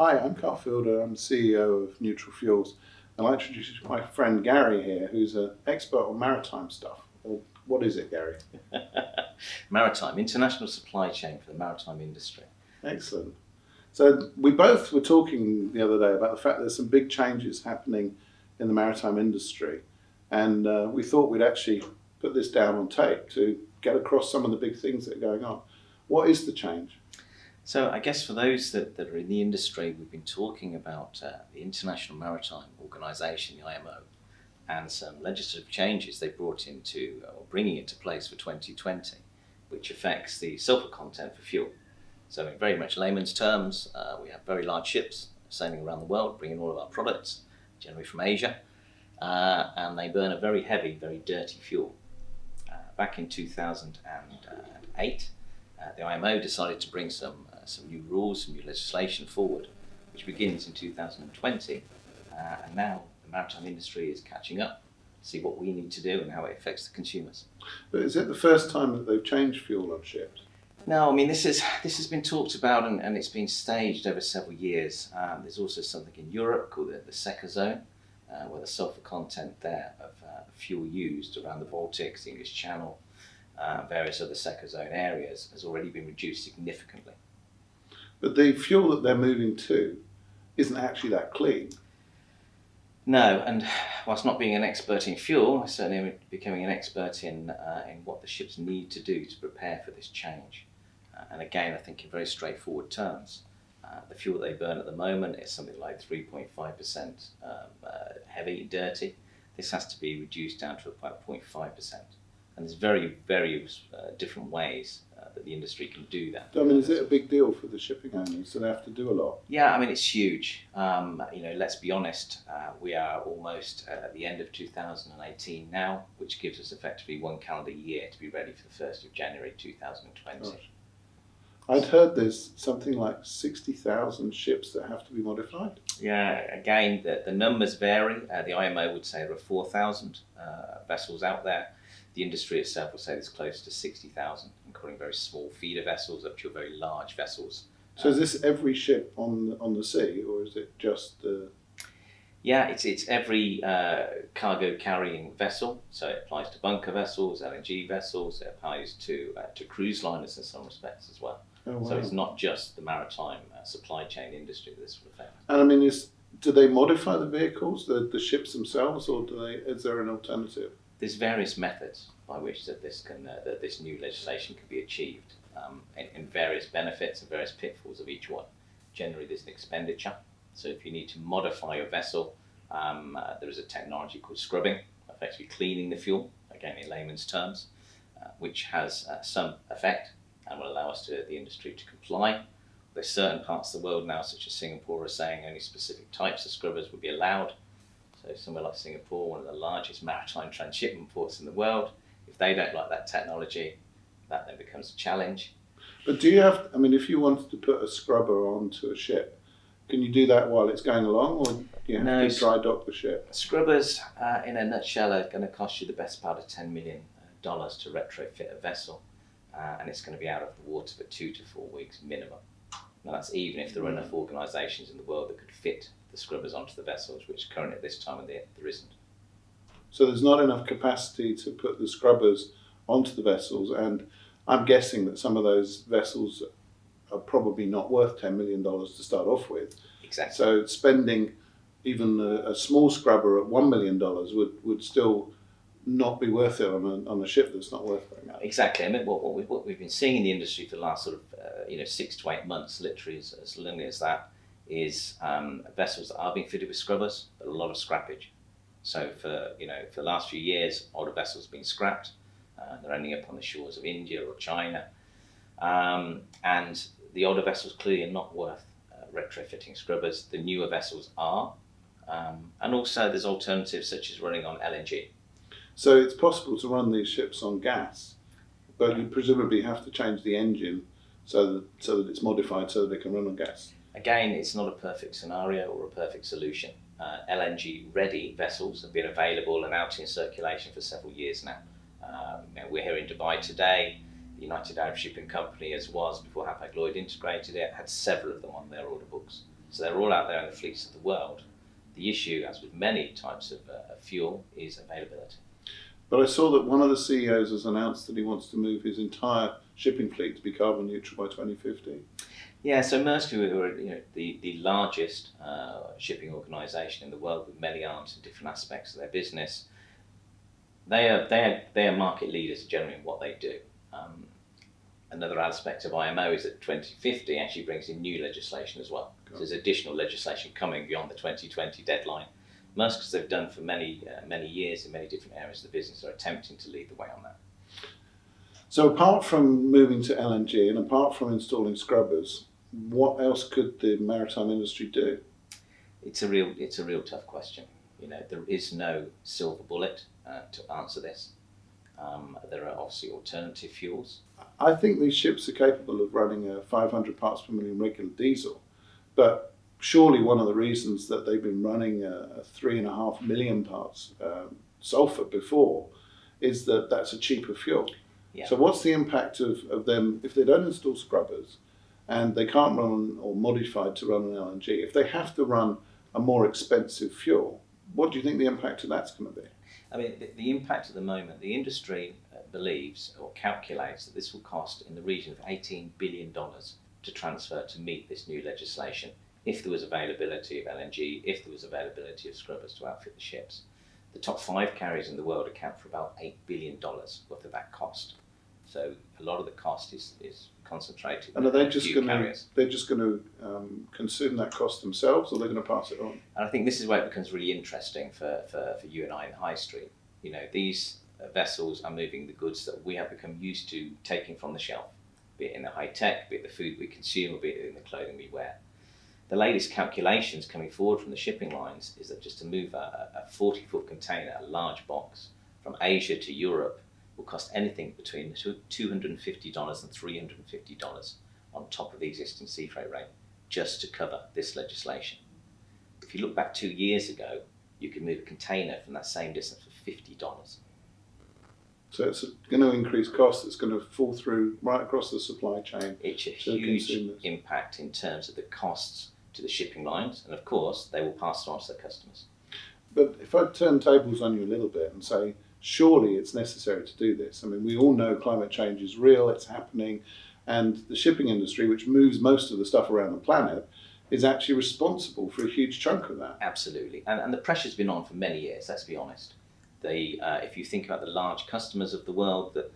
Hi, I'm Karl Feilder. I'm CEO of Neutral Fuels. I'd like to introduce you to my friend Gary here, who's an expert on maritime stuff. Well, what is it, Gary? Maritime, international supply chain for the maritime industry. Excellent. So we both were talking the other day about the fact that there's some big changes happening in the maritime industry, and we thought we'd actually put this down on tape to get across some of the big things that are going on. What is the change? So I guess for those that are in the industry, we've been talking about the International Maritime Organization, the IMO, and some legislative changes they brought into, or bringing into place for 2020, which affects the sulphur content for fuel. So in very much layman's terms, we have very large ships sailing around the world, bringing all of our products, generally from Asia, and they burn a very heavy, very dirty fuel. Back in 2008, the IMO decided to bring some new rules, some new legislation forward, which begins in 2020, and now the maritime industry is catching up to see what we need to do and how it affects the consumers. But is it the first time that they've changed fuel on ships? No, I mean this has been talked about and it's been staged over several years. There's also something in Europe called the SECA zone, where the sulphur content there of fuel used around the Baltics, the English Channel, various other SECA zone areas has already been reduced significantly. But the fuel that they're moving to isn't actually that clean. No, and whilst not being an expert in fuel, I certainly am becoming an expert in what the ships need to do to prepare for this change. And again, I think in very straightforward terms, the fuel they burn at the moment is something like 3.5% heavy, dirty. This has to be reduced down to about 0.5%. And there's very different ways that the industry can do that. I mean, is it a big deal for the shipping owners? Do they have to do a lot? Yeah, I mean, it's huge. Let's be honest, we are almost at the end of 2018 now, which gives us effectively one calendar year to be ready for the 1st of January 2020. Gosh. I'd heard there's something like 60,000 ships that have to be modified. Yeah, again, the numbers vary. The IMO would say there are 4,000 vessels out there. The industry itself will say there's close to 60,000, including very small feeder vessels up to very large vessels. So is this every ship on the sea, or is it just the... Yeah, it's every cargo carrying vessel. So it applies to bunker vessels, LNG vessels. It applies to cruise liners in some respects as well. Oh, wow. So it's not just the maritime supply chain industry that this will affect. And I mean, do they modify the vehicles, the ships themselves, or is there an alternative? There's various methods by which that this new legislation can be achieved, in various benefits and various pitfalls of each one. Generally, there's an expenditure. So if you need to modify your vessel, there is a technology called scrubbing, effectively cleaning the fuel, again in layman's terms, which has some effect and will allow the industry to comply. There's certain parts of the world now, such as Singapore, are saying only specific types of scrubbers would be allowed. So somewhere like Singapore, one of the largest maritime transshipment ports in the world, if they don't like that technology, that then becomes a challenge. But do you have, I mean, if you wanted to put a scrubber onto a ship, can you do that while it's going along, or do you have to dry dock the ship? Scrubbers, in a nutshell, are going to cost you the best part of $10 million to retrofit a vessel, and it's going to be out of the water for 2 to 4 weeks minimum. Now that's even if there are enough organisations in the world that could fit the scrubbers onto the vessels, which currently at this time of the year there isn't. So there's not enough capacity to put the scrubbers onto the vessels, and I'm guessing that some of those vessels are probably not worth $10 million to start off with. Exactly. So spending even a small scrubber at $1 million would still not be worth it on a ship that's not worth very much. Exactly. I mean, what we've been seeing in the industry for the last 6 to 8 months, literally as long as that, is vessels that are being fitted with scrubbers, but a lot of scrappage. So for the last few years, older vessels have been scrapped. They're ending up on the shores of India or China, and the older vessels clearly are not worth retrofitting scrubbers. The newer vessels are, and also there's alternatives such as running on LNG. So it's possible to run these ships on gas, but you presumably have to change the engine so that it's modified so that it can run on gas. Again, it's not a perfect scenario or a perfect solution. LNG-ready vessels have been available and out in circulation for several years now. We're here in Dubai today. The United Arab Shipping Company, as was before Hapag-Lloyd integrated it, had several of them on their order books. So they're all out there in the fleets of the world. The issue, as with many types of fuel, is availability. But I saw that one of the CEOs has announced that he wants to move his entire shipping fleet to be carbon neutral by 2050. Yeah, so Maersk, who are the largest shipping organisation in the world with many arms and different aspects of their business, they are market leaders generally in what they do. Another aspect of IMO is that 2050 actually brings in new legislation as well. So there's additional legislation coming beyond the 2020 deadline. Maersk, as they've done for many years in many different areas of the business, are attempting to lead the way on that. So apart from moving to LNG and apart from installing scrubbers, what else could the maritime industry do? It's a real tough question. There is no silver bullet to answer this. There are obviously alternative fuels. I think these ships are capable of running a 500 parts per million regular diesel, but surely one of the reasons that they've been running a 3.5 million parts sulphur before is that that's a cheaper fuel. Yeah. So what's the impact of them if they don't install scrubbers and they can't run or modified to run an LNG? If they have to run a more expensive fuel, what do you think the impact of that's going to be? I mean, the impact at the moment, the industry believes or calculates that this will cost in the region of $18 billion to transfer to meet this new legislation, if there was availability of LNG, if there was availability of scrubbers to outfit the ships. The top 5 carriers in the world account for about $8 billion worth of that cost. So a lot of the cost is concentrated. And are they in just few going carriers. to consume that cost themselves, or they're going to pass it on? And I think this is where it becomes really interesting for you and I in the high street. These vessels are moving the goods that we have become used to taking from the shelf, be it in the high tech, be it the food we consume, or be it in the clothing we wear. The latest calculations coming forward from the shipping lines is that just to move a 40-foot container, a large box, from Asia to Europe will cost anything between $250 and $350 on top of the existing sea freight rate, just to cover this legislation. If you look back 2 years ago, you could move a container from that same distance for $50. So it's going to increase costs. It's going to fall through right across the supply chain. It's a to huge consumers. impact in terms of the costs to the shipping lines, and of course they will pass it on to their customers. But if I turn tables on you a little bit and say, surely it's necessary to do this. I mean, we all know climate change is real, it's happening, and the shipping industry, which moves most of the stuff around the planet, is actually responsible for a huge chunk of that. Absolutely, and the pressure's been on for many years, let's be honest. If you think about the large customers of the world that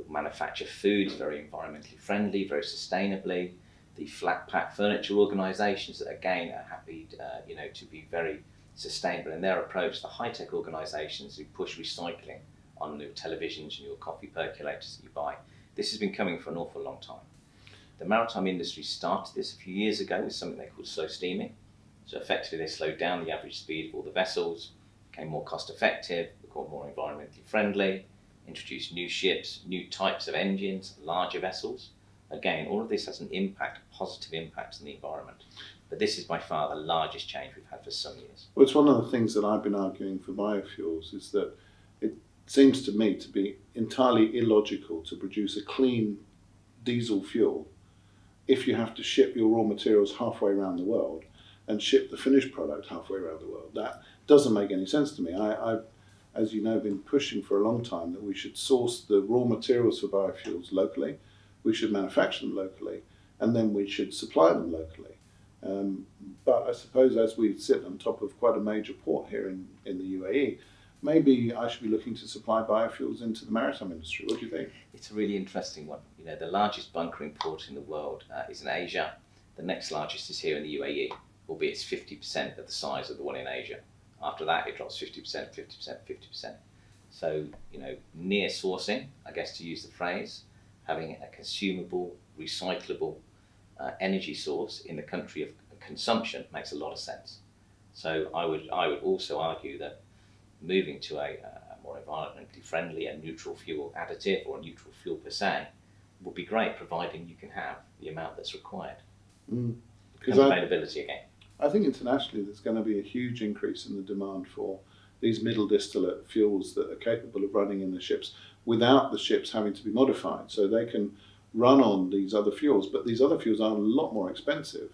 manufacture foods very environmentally friendly, very sustainably, the flat pack furniture organisations that again are happy to be very sustainable in their approach, the high tech organisations who push recycling on your televisions and your coffee percolators that you buy. This has been coming for an awful long time. The maritime industry started this a few years ago with something they called slow steaming. So effectively they slowed down the average speed of all the vessels, became more cost effective, became more environmentally friendly, introduced new ships, new types of engines, larger vessels. Again, all of this has an impact, a positive impact on the environment. But this is by far the largest change we've had for some years. Well, it's one of the things that I've been arguing for biofuels is that it seems to me to be entirely illogical to produce a clean diesel fuel if you have to ship your raw materials halfway around the world and ship the finished product halfway around the world. That doesn't make any sense to me. I've, as you know, been pushing for a long time that we should source the raw materials for biofuels locally, we should manufacture them locally, and then we should supply them locally. But I suppose as we sit on top of quite a major port here in the UAE, maybe I should be looking to supply biofuels into the maritime industry. What do you think? It's a really interesting one. The largest bunkering port in the world is in Asia. The next largest is here in the UAE, albeit it's 50% of the size of the one in Asia. After that, it drops 50%, 50%, 50%. So, near sourcing, I guess to use the phrase, having a consumable, recyclable energy source in the country of consumption makes a lot of sense. So I would also argue that moving to a more environmentally friendly and neutral fuel additive or neutral fuel per se would be great, providing you can have the amount that's required. And availability again. I think internationally there's going to be a huge increase in the demand for these middle distillate fuels that are capable of running in the ships without the ships having to be modified. So they can run on these other fuels, but these other fuels are a lot more expensive.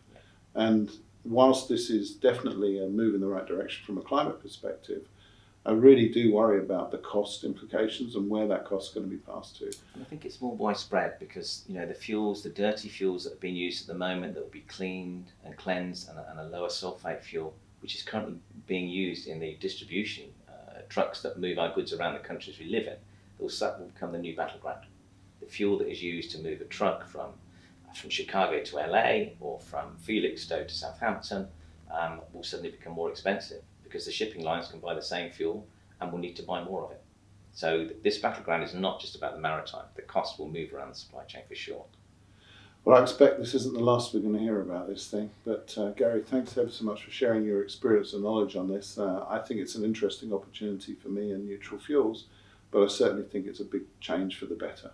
And whilst this is definitely a move in the right direction from a climate perspective, I really do worry about the cost implications and where that cost is going to be passed to. I think it's more widespread because the fuels, the dirty fuels that are being used at the moment, that will be cleaned and cleansed, and a lower sulphate fuel, which is currently being used in the distribution trucks that move our goods around the countries we live in, that will become the new battleground. The fuel that is used to move a truck from Chicago to LA or from Felixstowe to Southampton will suddenly become more expensive because the shipping lines can buy the same fuel and will need to buy more of it. So this battleground is not just about the maritime. The cost will move around the supply chain for sure. Well, I expect this isn't the last we're going to hear about this thing, but Gary, thanks ever so much for sharing your experience and knowledge on this. I think it's an interesting opportunity for me and Neutral Fuels, but I certainly think it's a big change for the better.